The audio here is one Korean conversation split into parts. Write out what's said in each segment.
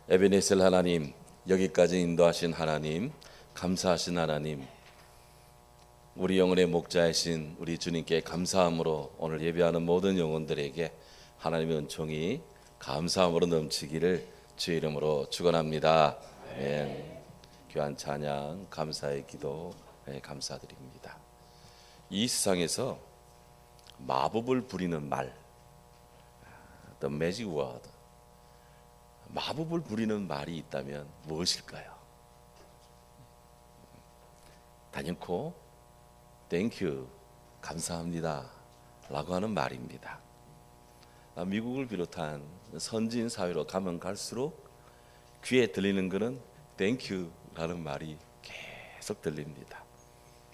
에베네셀 하나님, 여기까지 인도하신 하나님, 감사하신 하나님, 우리 영혼의 목자이신 우리 주님께 감사함으로 오늘 예배하는 모든 영혼들에게 하나님의 은총이 감사함으로 넘치기를 주의 이름으로 축원합니다. 아멘. 귀한 찬양, 감사의 기도 감사드립니다. 이 세상에서 마법을 부리는 말, The Magic Word, 마법을 부리는 말이 있다면 무엇일까요? 단연코 Thank you, 감사합니다 라고 하는 말입니다. 미국을 비롯한 선진 사회로 가면 갈수록 귀에 들리는 것은 Thank you 라는 말이 계속 들립니다.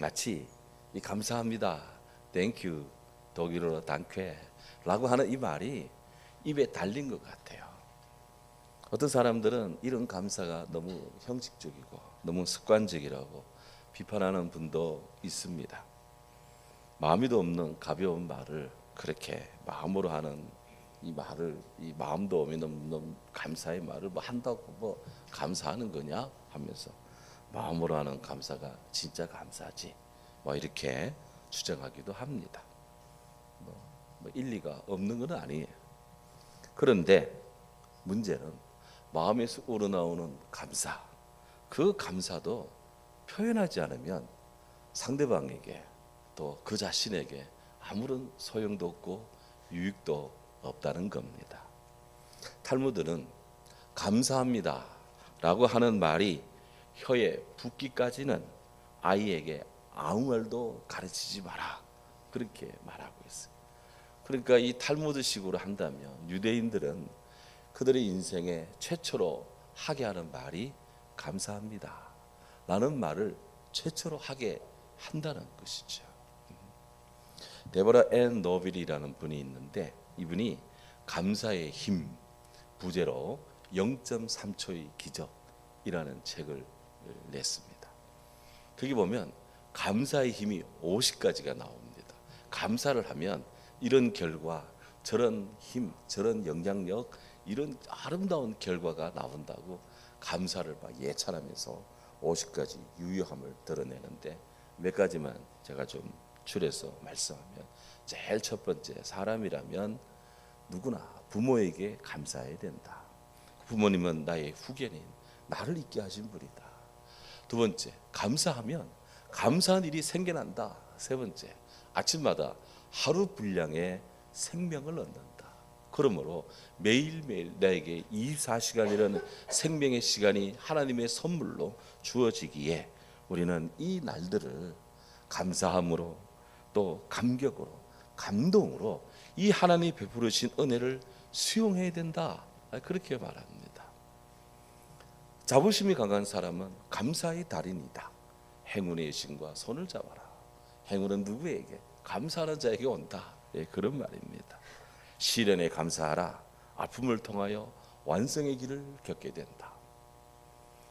마치 이 감사합니다, Thank you, 독일어로 Danke 라고 하는 이 말이 입에 달린 것 같아요. 어떤 사람들은 이런 감사가 너무 형식적이고 너무 습관적이라고 비판하는 분도 있습니다. 마음이도 없는 가벼운 말을 그렇게 마음으로 하는 이 말을, 이 마음도 없는 너무 감사의 말을 뭐 한다고 뭐 감사하는 거냐 하면서 마음으로 하는 감사가 진짜 감사지 뭐 이렇게 주장하기도 합니다. 뭐 일리가 없는 건 아니에요. 그런데 문제는 마음에서 우러나오는 감사, 그 감사도 표현하지 않으면 상대방에게 또 그 자신에게 아무런 소용도 없고 유익도 없다는 겁니다. 탈무드는 감사합니다 라고 하는 말이 혀에 붙기까지는 아이에게 아무 말도 가르치지 마라, 그렇게 말하고 있어요. 그러니까 이 탈무드식으로 한다면 유대인들은 그들의 인생에 최초로 하게 하는 말이 감사합니다 라는 말을 최초로 하게 한다는 것이죠. 데보라 앤 노빌이라는 분이 있는데 이분이 감사의 힘 부제로 0.3초의 기적이라는 책을 냈습니다. 거기 보면 감사의 힘이 50가지가 나옵니다. 감사를 하면 이런 결과, 저런 힘, 저런 영향력, 이런 아름다운 결과가 나온다고 감사를 막 예찬하면서 50가지 유효함을 드러내는데 몇 가지만 제가 좀 줄여서 말씀하면, 제일 첫 번째, 사람이라면 누구나 부모에게 감사해야 된다. 부모님은 나의 후계인, 나를 있게 하신 분이다. 두 번째, 감사하면 감사한 일이 생겨난다. 세 번째, 아침마다 하루 분량의 생명을 얻는다. 그러므로 매일매일 나에게 24시간이라는 생명의 시간이 하나님의 선물로 주어지기에 우리는 이 날들을 감사함으로 또 감격으로 감동으로 이 하나님이 베풀으신 은혜를 수용해야 된다, 그렇게 말합니다. 자부심이 강한 사람은 감사의 달인이다. 행운의 신과 손을 잡아라. 행운은 누구에게? 감사하는 자에게 온다. 그런 말입니다. 시련에 감사하라. 아픔을 통하여 완성의 길을 겪게 된다.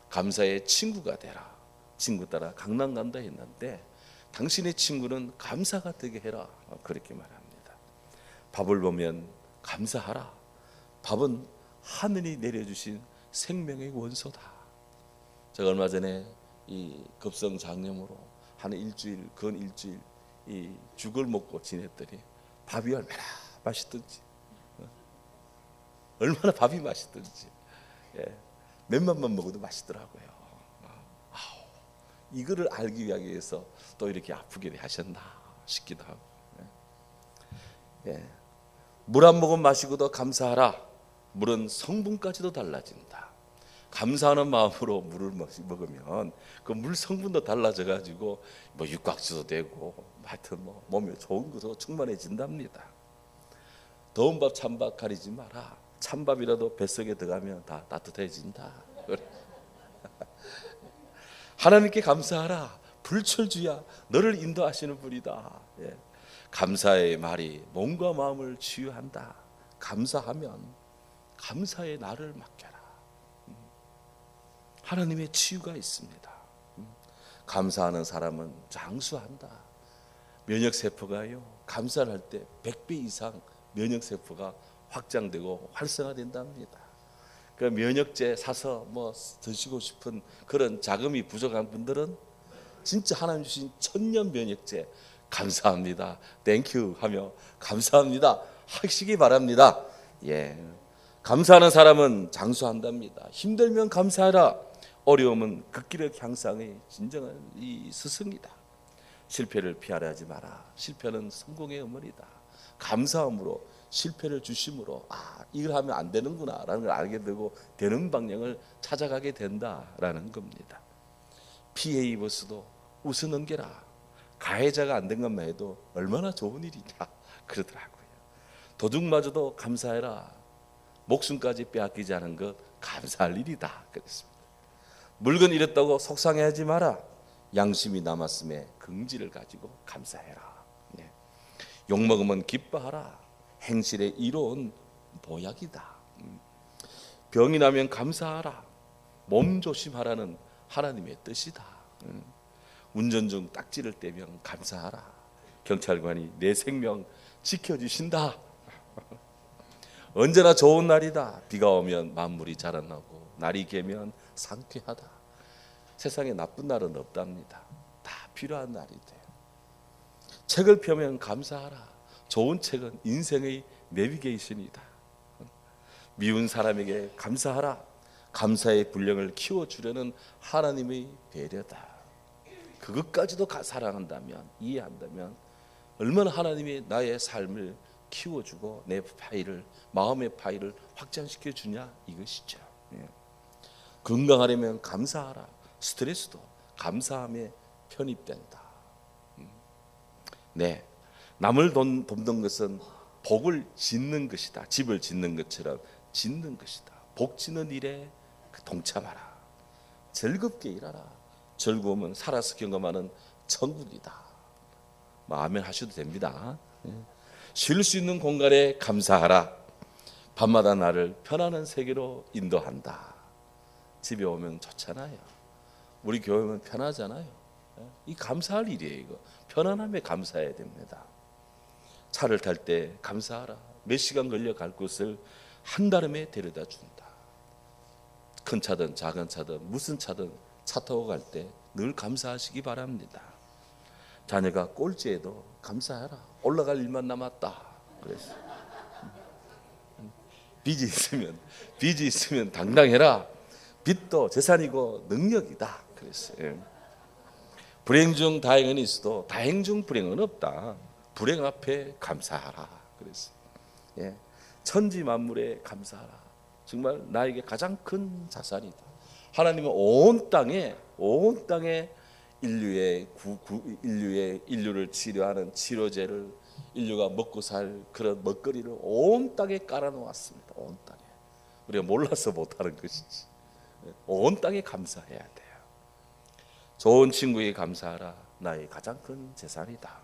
감사의 친구가 되라. 친구 따라 강남 간다 했는데 당신의 친구는 감사가 되게 해라, 그렇게 말합니다. 밥을 보면 감사하라. 밥은 하늘이 내려주신 생명의 원소다. 제가 얼마 전에 이 급성 장염으로 한 일주일, 근 일주일 이 죽을 먹고 지냈더니 밥이 얼마나 맛있던지, 얼마나 밥이 맛있던지, 몇만만 먹어도 맛있더라고요. 이거를 알기 위해서 또 이렇게 아프게 하셨나 싶기도 하고. 물 한 모금 마시고도 감사하라. 물은 성분까지도 달라진다. 감사하는 마음으로 물을 먹으면 그 물 성분도 달라져 가지고 뭐 육각수도 되고 하여튼 뭐 몸에 좋은 것으로 충만해진답니다. 더운 밥 찬밥 가리지 마라. 찬밥이라도 뱃속에 들어가면 다 따뜻해진다. 하나님께 감사하라. 불철주야, 너를 인도하시는 분이다. 감사의 말이 몸과 마음을 치유한다. 감사하면 감사의 날을 맡겨라. 하나님의 치유가 있습니다. 감사하는 사람은 장수한다. 면역세포가요, 감사를 할 때 100배 이상 면역세포가 확장되고 활성화된답니다. 그 면역제 사서 뭐 드시고 싶은 그런 자금이 부족한 분들은 진짜 하나님 주신 천년 면역제 감사합니다, 땡큐 하며 감사합니다 하시기 바랍니다. 예, 감사하는 사람은 장수한답니다. 힘들면 감사하라. 어려움은 그 길의 향상의 진정한 이 스승이다. 실패를 피하려 하지 마라. 실패는 성공의 어머니다. 감사함으로 실패를 주심으로 이걸 하면 안 되는구나 라는 걸 알게 되고 되는 방향을 찾아가게 된다라는 겁니다. 피해 입었어도 웃어 넘겨라. 가해자가 안 된 것만 해도 얼마나 좋은 일이냐 그러더라고요. 도둑마저도 감사해라. 목숨까지 빼앗기지 않은 것 감사할 일이다 그랬습니다. 물건 잃었다고 속상해하지 마라. 양심이 남았음에 긍지를 가지고 감사해라. 네. 욕먹으면 기뻐하라. 행실에 이로운 보약이다. 병이 나면 감사하라. 몸 조심하라는 하나님의 뜻이다. 운전 중 딱지를 떼면 감사하라. 경찰관이 내 생명 지켜주신다. 언제나 좋은 날이다. 비가 오면 만물이 자라나고 날이 개면 상쾌하다. 세상에 나쁜 날은 없답니다. 다 필요한 날이 돼요. 책을 펴면 감사하라. 좋은 책은 인생의 내비게이션이다. 미운 사람에게 감사하라. 감사의 분량을 키워주려는 하나님의 배려다. 그것까지도 사랑한다면, 이해한다면 얼마나 하나님이 나의 삶을 키워주고 내 파일을, 마음의 파일을 확장시켜 주냐 이것이죠. 예. 건강하려면 감사하라. 스트레스도 감사함에 편입된다. 네, 남을 돕는 것은 복을 짓는 것이다. 집을 짓는 것처럼 짓는 것이다. 복 짓는 일에 동참하라. 즐겁게 일하라. 즐거움은 살아서 경험하는 천국이다. 아멘 하셔도 됩니다. 쉴 수 있는 공간에 감사하라. 밤마다 나를 편안한 세계로 인도한다. 집에 오면 좋잖아요. 우리 교회 오면 편하잖아요. 이 감사할 일이에요. 이거 편안함에 감사해야 됩니다. 차를 탈 때 감사하라. 몇 시간 걸려 갈 곳을 한달음에 데려다 준다. 큰 차든 작은 차든 무슨 차든 차 타고 갈 때 늘 감사하시기 바랍니다. 자녀가 꼴찌에도 감사하라. 올라갈 일만 남았다. 그랬어. 빚이 있으면 당당해라. 빚도 재산이고 능력이다. 그랬어요. 불행 중 다행은 있어도 다행 중 불행은 없다. 불행 앞에 감사하라. 그랬어요. 예. 천지 만물에 감사하라. 정말 나에게 가장 큰 자산이다. 하나님은 온 땅에 인류를 치료하는 치료제를, 인류가 먹고 살 그런 먹거리를 온 땅에 깔아 놓았습니다. 온 땅에. 우리가 몰라서 못하는 것이지. 온 땅에 감사해야 돼요. 좋은 친구에게 감사하라. 나의 가장 큰 재산이다.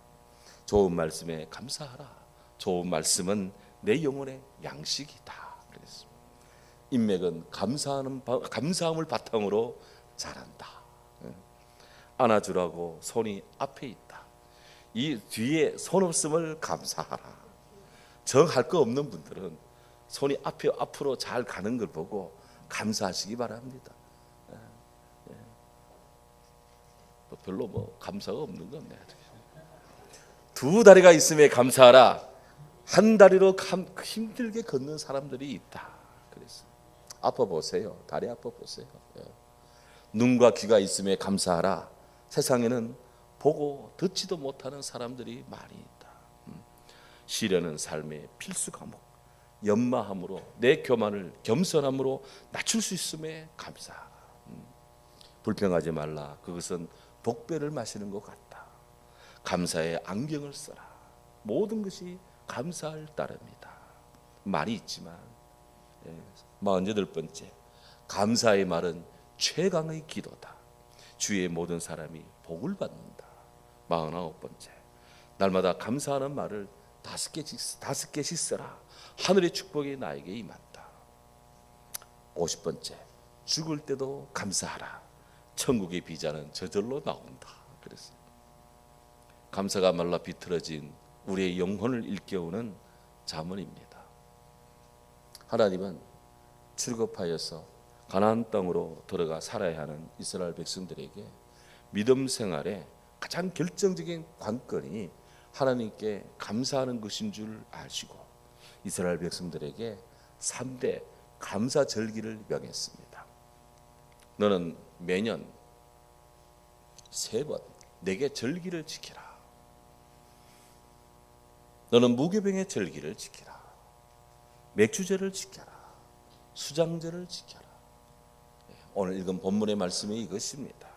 좋은 말씀에 감사하라. 좋은 말씀은 내 영혼의 양식이다. 그랬습니다. 인맥은 감사함을 바탕으로 자란다. 안아주라고 손이 앞에 있다. 이 뒤에 손 없음을 감사하라. 정할 거 없는 분들은 손이 앞으로 잘 가는 걸 보고 감사하시기 바랍니다. 별로 감사가 없는 건데. 두 다리가 있음에 감사하라. 한 다리로 힘들게 걷는 사람들이 있다. 그래서 아파 보세요. 다리 아파 보세요. 눈과 귀가 있음에 감사하라. 세상에는 보고 듣지도 못하는 사람들이 많이 있다. 시련은 삶의 필수 과목. 연마함으로 내 교만을 겸손함으로 낮출 수 있음에 감사하라. 불평하지 말라. 그것은 독배를 마시는 것 같다. 감사의 안경을 써라. 모든 것이 감사할 따름이다. 말이 있지만 48번째, 감사의 말은 최강의 기도다. 주위의 모든 사람이 복을 받는다. 49번째, 날마다 감사하는 말을 5개씩 써라. 하늘의 축복이 나에게 임한다. 50번째, 죽을 때도 감사하라. 천국의 비자는 저절로 나온다. 그랬어요. 감사가 말라 비틀어진 우리의 영혼을 일깨우는 자문입니다. 하나님은 출급하여서 가나안 땅으로 들어가 살아야 하는 이스라엘 백성들에게 믿음 생활의 가장 결정적인 관건이 하나님께 감사하는 것인 줄 아시고 이스라엘 백성들에게 3대 감사 절기를 명했습니다. 너는 매년 3번 내게 절기를 지키라. 너는 무교병의 절기를 지키라. 맥주절을 지켜라. 수장절을 지켜라. 오늘 읽은 본문의 말씀이 이것입니다.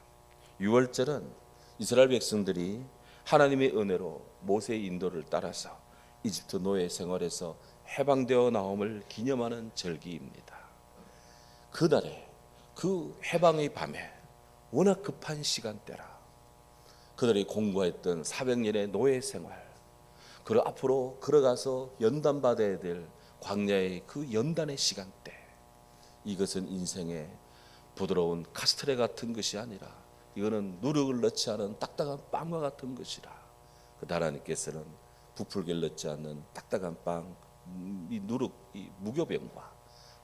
6월절은 이스라엘 백성들이 하나님의 은혜로 모세의 인도를 따라서 이집트 노예 생활에서 해방되어 나옴을 기념하는 절기입니다. 그날에 그 해방의 밤에 워낙 급한 시간대라 그들이 공부했던 400년의 노예 생활, 그리고 앞으로 걸어가서 연단받아야 될 광야의 그 연단의 시간대, 이것은 인생의 부드러운 카스테레 같은 것이 아니라 이거는 누룩을 넣지 않은 딱딱한 빵과 같은 것이라. 그 하나님께서는 부풀게를 넣지 않는 딱딱한 빵, 이 누룩, 이 무교병과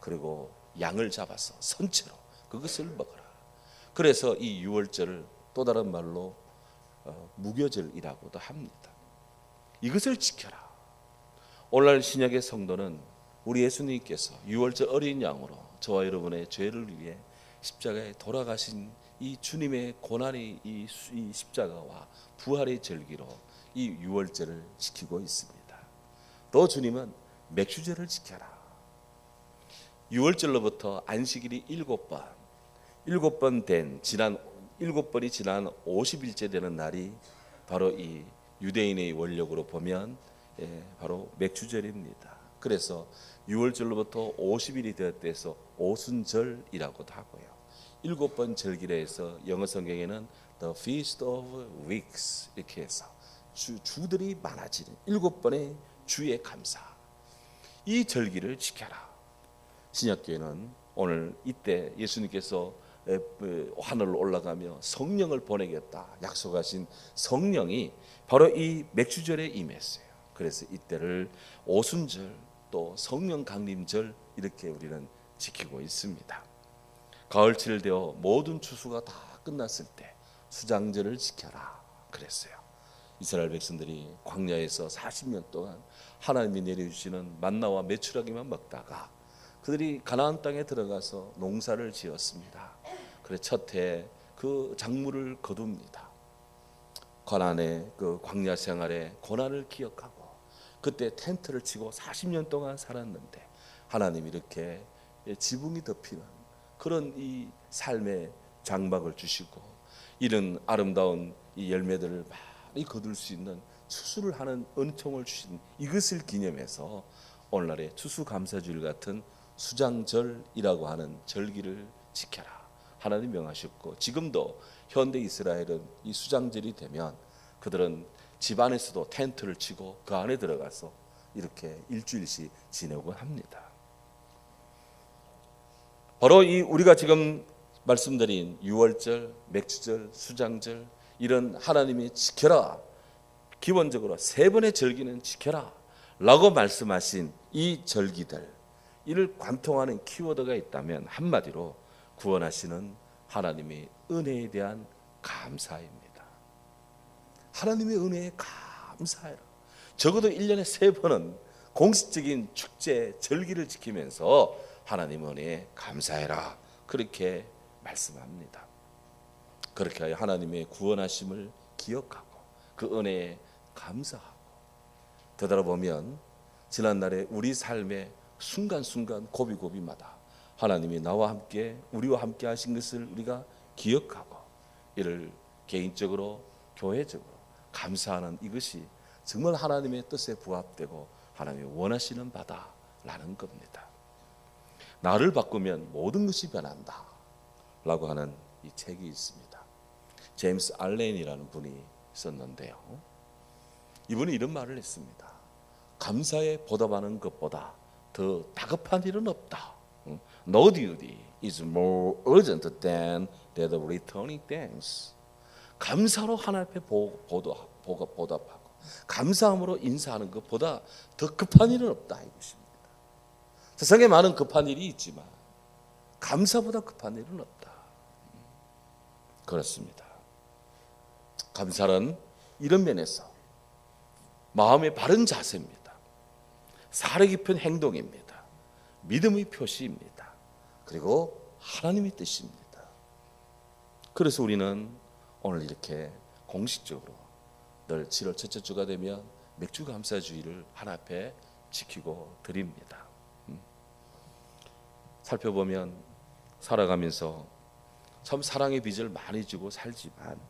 그리고 양을 잡아서 선체로 그것을 먹어라. 그래서 이 6월절을 또 다른 말로 무교절이라고도 합니다. 이것을 지켜라. 오늘날 신약의 성도는 우리 예수님께서 6월절 어린 양으로 저와 여러분의 죄를 위해 십자가에 돌아가신 이 주님의 고난의 이 십자가와 부활의 절기로 이 6월절을 지키고 있습니다. 또 주님은 맥주절을 지켜라. 6월절로부터 안식일이 7번이 지난 50일째 되는 날이 바로 이 유대인의 원력으로 보면 바로 맥주절입니다. 그래서 6월절로부터 50일이 되었대서 오순절이라고도 하고요. 7번 절기라 해서 영어 성경에는 The Feast of Weeks 이렇게 해서 주들이 많아지는 7번의 주의 감사, 이 절기를 지켜라. 신약교회는 오늘 이때 예수님께서 하늘로 올라가며 성령을 보내겠다 약속하신 성령이 바로 이 맥주절에 임했어요. 그래서 이때를 오순절 또 성령 강림절 이렇게 우리는 지키고 있습니다. 가을칠 되어 모든 추수가 다 끝났을 때 수장절을 지켜라 그랬어요. 이스라엘 백성들이 광야에서 40년 동안 하나님이 내려주시는 만나와 메추라기만 먹다가 그들이 가나안 땅에 들어가서 농사를 지었습니다. 그래 첫 해 그 작물을 거둡니다. 가나안의 그 광야 생활의 고난을 기억하고 그때 텐트를 치고 40년 동안 살았는데 하나님이 이렇게 지붕이 덮이는 그런 이 삶의 장막을 주시고 이런 아름다운 이 열매들을 많이 거둘 수 있는 추수를 하는 은총을 주신 이것을 기념해서 오늘날의 추수감사주일 같은 수장절이라고 하는 절기를 지켜라 하나님 명하셨고, 지금도 현대 이스라엘은 이 수장절이 되면 그들은 집 안에서도 텐트를 치고 그 안에 들어가서 이렇게 일주일씩 지내고 합니다. 바로 이 우리가 지금 말씀드린 6월절, 맥주절, 수장절 이런 하나님이 지켜라, 기본적으로 3번의 절기는 지켜라 라고 말씀하신 이 절기들, 이를 관통하는 키워드가 있다면 한마디로 구원하시는 하나님의 은혜에 대한 감사입니다. 하나님의 은혜에 감사해라. 적어도 1년에 3번은 공식적인 축제, 절기를 지키면서 하나님 은혜에 감사해라 그렇게 말씀합니다. 그렇게 하여 하나님의 구원하심을 기억하고 그 은혜에 감사하고 되돌아보면 지난날에 우리 삶의 순간순간 고비고비마다 하나님이 나와 함께 우리와 함께 하신 것을 우리가 기억하고 이를 개인적으로 교회적으로 감사하는 이것이 정말 하나님의 뜻에 부합되고 하나님이 원하시는 바다라는 겁니다. 나를 바꾸면 모든 것이 변한다 라고 하는 이 책이 있습니다. 제임스 알렌이라는 분이 있었는데요, 이분이 이런 말을 했습니다. 감사에 보답하는 것보다 더 다급한 일은 없다. No duty is more urgent than that of returning thanks. 감사로 하나님 앞에 보답하고 감사함으로 인사하는 것보다 더 급한 일은 없다 이것입니다. 세상에 많은 급한 일이 있지만 감사보다 급한 일은 없다. 그렇습니다. 감사는 이런 면에서 마음의 바른 자세입니다. 사려 깊은 행동입니다. 믿음의 표시입니다. 그리고 하나님의 뜻입니다. 그래서 우리는 오늘 이렇게 공식적으로 늘 7월 첫째 주가 되면 맥주 감사주의를 하나 앞에 지키고 드립니다. 살펴보면 살아가면서 참 사랑의 빚을 많이 지고 살지만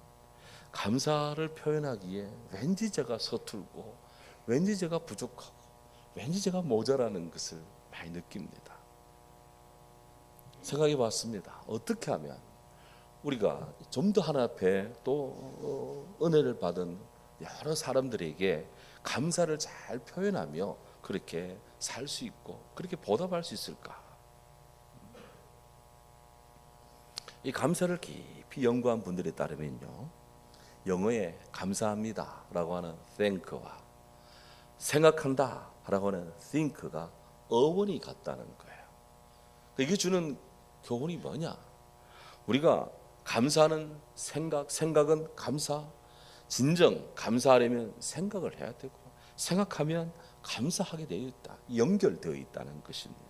감사를 표현하기에 왠지 제가 서툴고 왠지 제가 부족하고 왠지 제가 모자라는 것을 많이 느낍니다. 생각해 봤습니다. 어떻게 하면 우리가 좀 더 하나 앞에 또 은혜를 받은 여러 사람들에게 감사를 잘 표현하며 그렇게 살 수 있고 그렇게 보답할 수 있을까? 이 감사를 깊이 연구한 분들에 따르면요, 영어에 감사합니다라고 하는 thank와 생각한다라고 하는 think가 어원이 같다는 거예요. 이게 주는 교훈이 뭐냐? 우리가 감사하는 생각은 감사, 진정 감사하려면 생각을 해야 되고 생각하면 감사하게 되어 있다, 연결되어 있다는 것입니다.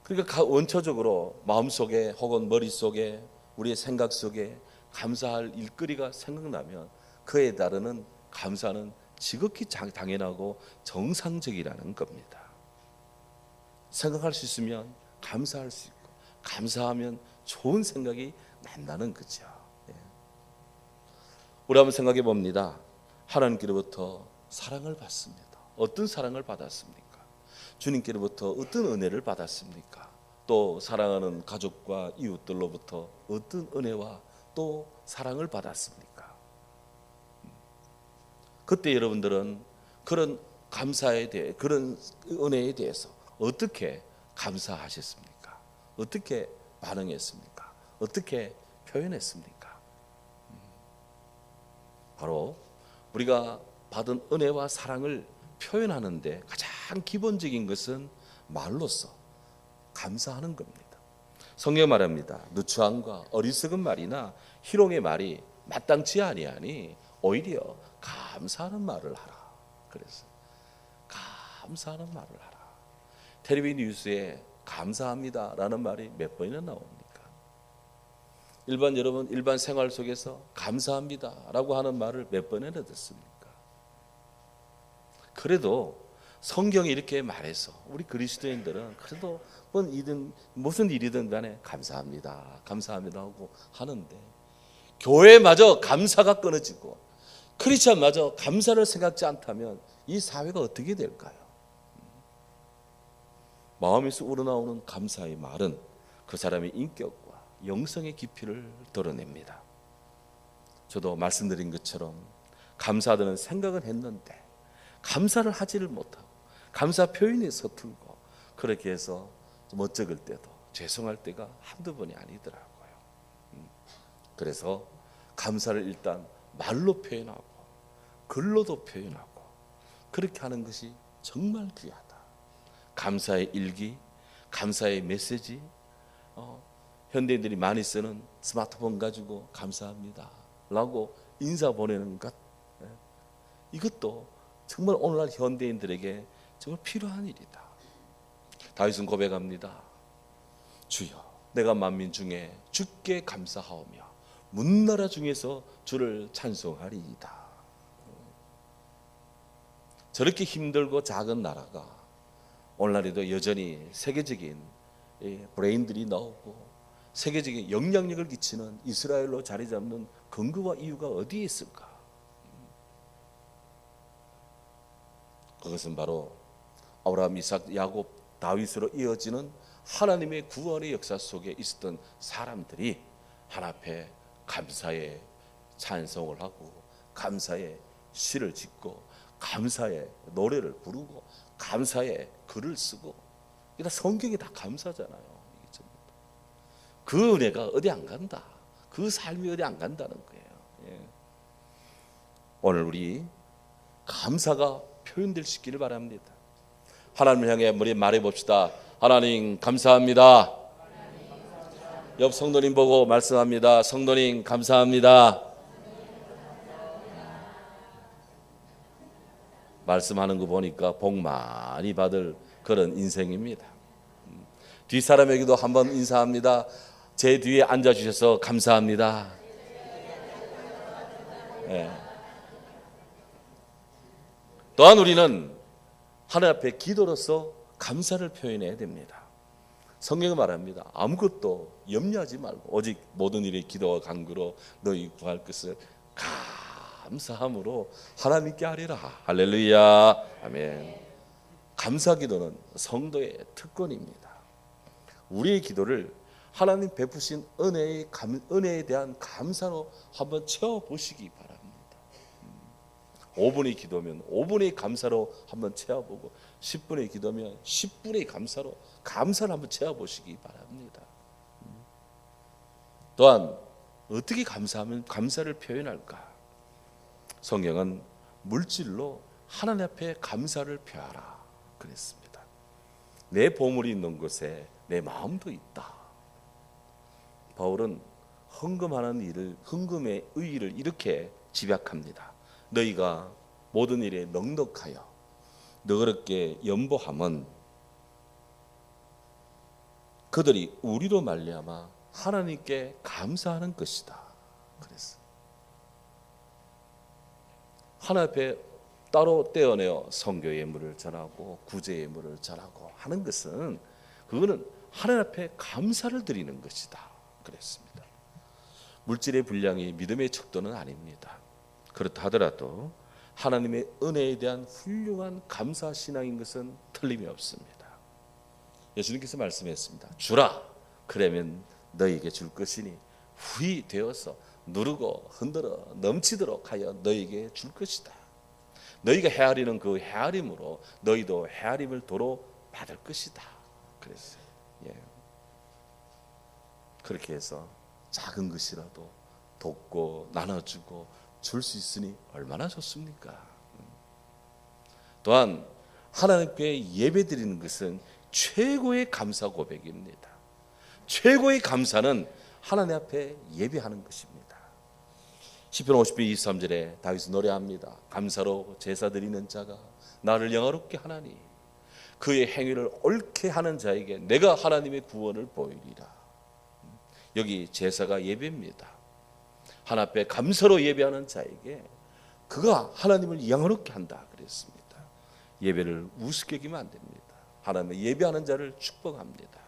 그러니까 원초적으로 마음속에 혹은 머릿속에 우리의 생각 속에 감사할 일거리가 생각나면 그에 따르는 감사는 지극히 당연하고 정상적이라는 겁니다. 생각할 수 있으면 감사할 수 있고 감사하면 좋은 생각이 난다는 거죠. 우리 한번 생각해 봅니다. 하나님께로부터 사랑을 받습니다. 어떤 사랑을 받았습니까? 주님께로부터 어떤 은혜를 받았습니까? 또 사랑하는 가족과 이웃들로부터 어떤 은혜와 또 사랑을 받았습니까? 그때 여러분들은 그런 감사에 대해, 그런 은혜에 대해서 어떻게 감사하셨습니까? 어떻게 반응했습니까? 어떻게 표현했습니까? 바로 우리가 받은 은혜와 사랑을 표현하는데 가장 기본적인 것은 말로써 감사하는 겁니다. 성경 말합니다. 누추함과 어리석은 말이나 희롱의 말이 마땅치 아니하니 오히려 감사하는 말을 하라. 그래서 감사하는 말을 하라. 텔레비전 뉴스에 감사합니다라는 말이 몇 번이나 나옵니까? 여러분 일반 생활 속에서 감사합니다라고 하는 말을 몇 번이나 듣습니까? 그래도 성경이 이렇게 말해서 우리 그리스도인들은 그래도 무슨 일이든 간에 감사합니다, 감사합니다 하고 하는데 교회마저 감사가 끊어지고 크리스천마저 감사를 생각지 않다면 이 사회가 어떻게 될까요? 마음에서 우러나오는 감사의 말은 그 사람의 인격과 영성의 깊이를 드러냅니다. 저도 말씀드린 것처럼 감사하다는 생각은 했는데 감사를 하지를 못하고 감사 표현에 서툴고 그렇게 해서 멋쩍을 때도 죄송할 때가 한두 번이 아니더라고요. 그래서 감사를 일단 말로 표현하고 글로도 표현하고 그렇게 하는 것이 정말 귀하다. 감사의 일기, 감사의 메시지, 현대인들이 많이 쓰는 스마트폰 가지고 감사합니다 라고 인사 보내는 것, 이것도 정말 오늘날 현대인들에게 정말 필요한 일이다. 다윗은 고백합니다. 주여, 내가 만민 중에 주께 감사하오며 문나라 중에서 주를 찬송하리이다. 저렇게 힘들고 작은 나라가 오늘날에도 여전히 세계적인 브레인들이 나오고 세계적인 영향력을 끼치는 이스라엘로 자리 잡는 근거와 이유가 어디에 있을까? 그것은 바로 아브라함, 이삭, 야곱, 다윗으로 이어지는 하나님의 구원의 역사 속에 있었던 사람들이 하나 앞에 감사의 찬송을 하고 감사의 시를 짓고 감사의 노래를 부르고 감사의 글을 쓰고, 그러니까 성경이 다 감사잖아요. 그 은혜가 어디 안 간다. 그 삶이 어디 안 간다는 거예요. 오늘 우리 감사가 표현될 수 있기를 바랍니다. 하나님을 향해 우리 말해봅시다. 하나님 감사합니다. 옆 성도님 보고 말씀합니다. 성도님 감사합니다. 말씀하는 거 보니까 복 많이 받을 그런 인생입니다. 뒷사람에게도 한번 인사합니다. 제 뒤에 앉아주셔서 감사합니다. 네. 또한 우리는 하나님 앞에 기도로서 감사를 표현해야 됩니다. 성경은 말합니다. 아무것도 염려하지 말고 오직 모든 일에 기도와 간구로 너희 구할 것을 감사함으로 하나님께 하리라. 할렐루야. 아멘. 감사 기도는 성도의 특권입니다. 우리의 기도를 하나님 베푸신 은혜에 대한 감사로 한번 채워보시기 바랍니다. 5분의 기도면 5분의 감사로 한번 채워보고 10분의 기도면 10분의 감사로 감사를 한번 채워보시기 바랍니다. 또한 어떻게 감사하면 감사를 표현할까? 성경은 물질로 하나님 앞에 감사를 표하라 그랬습니다. 내 보물이 있는 곳에 내 마음도 있다. 바울은 헌금의 의의를 이렇게 집약합니다. 너희가 모든 일에 넉넉하여 너그럽게 연보함은 그들이 우리로 말미암아 하나님께 감사하는 것이다. 그랬어. 하나님 앞에 따로 떼어내어 성교 예물을 전하고 구제 예물을 전하고 하는 것은 그거는 하나님 앞에 감사를 드리는 것이다. 그랬습니다. 물질의 분량이 믿음의 척도는 아닙니다. 그렇다 하더라도 하나님의 은혜에 대한 훌륭한 감사 신앙인 것은 틀림이 없습니다. 예수님께서 말씀했습니다. 주라 그러면 너희에게 줄 것이니 후히 되어서 누르고 흔들어 넘치도록 하여 너희에게 줄 것이다. 너희가 헤아리는 그 헤아림으로 너희도 헤아림을 도로 받을 것이다. 그랬어요. 예. 그렇게 해서 작은 것이라도 돕고 나눠주고 줄 수 있으니 얼마나 좋습니까? 또한 하나님께 예배드리는 것은 최고의 감사 고백입니다. 최고의 감사는 하나님 앞에 예배하는 것입니다. 시편 50편 23절에 다윗은 노래합니다. 감사로 제사 드리는 자가 나를 영화롭게 하나니 그의 행위를 옳게 하는 자에게 내가 하나님의 구원을 보이리라. 여기 제사가 예배입니다. 하나님 앞에 감사로 예배하는 자에게 그가 하나님을 영화롭게 한다 그랬습니다. 예배를 우습게 여기면 안 됩니다. 하나님을 예배하는 자를 축복합니다.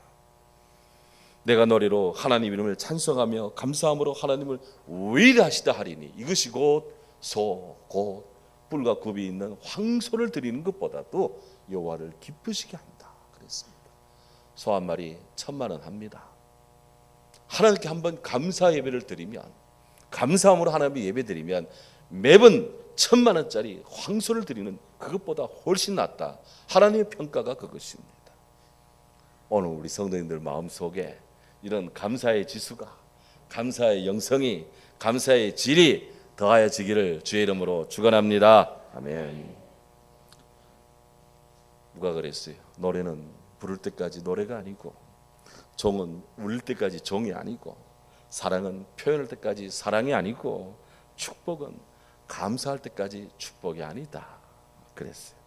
내가 노래로 하나님 이름을 찬송하며 감사함으로 하나님을 위대하시다 하리니 이것이 곧 뿔과 굽이 있는 황소를 드리는 것보다도 여호와를 기쁘시게 한다 그랬습니다. 소 한 마리 1,000,000원 합니다. 하나님께 한번 감사 예배를 드리면 감사함으로 하나님께 예배 드리면 매번 1,000,000원짜리 황소를 드리는 그것보다 훨씬 낫다. 하나님의 평가가 그것입니다. 오늘 우리 성도님들 마음속에 이런 감사의 지수가, 감사의 영성이, 감사의 질이 더하여지기를 주의 이름으로 축원합니다. 아멘. 누가 그랬어요? 노래는 부를 때까지 노래가 아니고 종은 울릴 때까지 종이 아니고 사랑은 표현할 때까지 사랑이 아니고 축복은 감사할 때까지 축복이 아니다 그랬어요.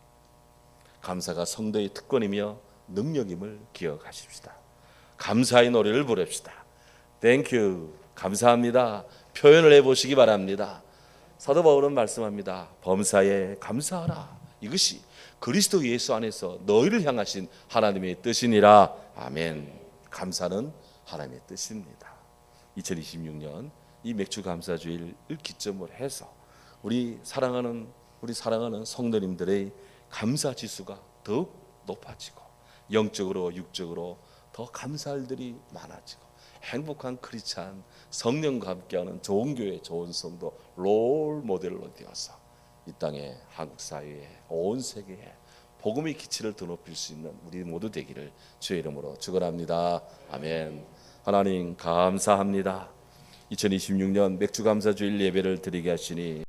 감사가 성도의 특권이며 능력임을 기억하십시다. 감사의 노래를 부릅시다. 땡큐 감사합니다. 표현을 해보시기 바랍니다. 사도 바울은 말씀합니다. 범사에 감사하라. 이것이 그리스도 예수 안에서 너희를 향하신 하나님의 뜻이니라. 아멘. 감사는 하나님의 뜻입니다. 2026년 이 맥주 감사주일을 기점으로 해서 우리 사랑하는 성도님들의 감사 지수가 더욱 높아지고 영적으로 육적으로 더 감사할 일이 많아지고 행복한 크리스찬 성령과 함께하는 좋은 교회 좋은 성도 롤 모델로 되어서 이 땅에 한국 사회에 온 세계에 복음의 기치를 더 높일 수 있는 우리 모두 되기를 주의 이름으로 축원합니다. 아멘. 하나님 감사합니다. 2026년 맥주 감사주일 예배를 드리게 하시니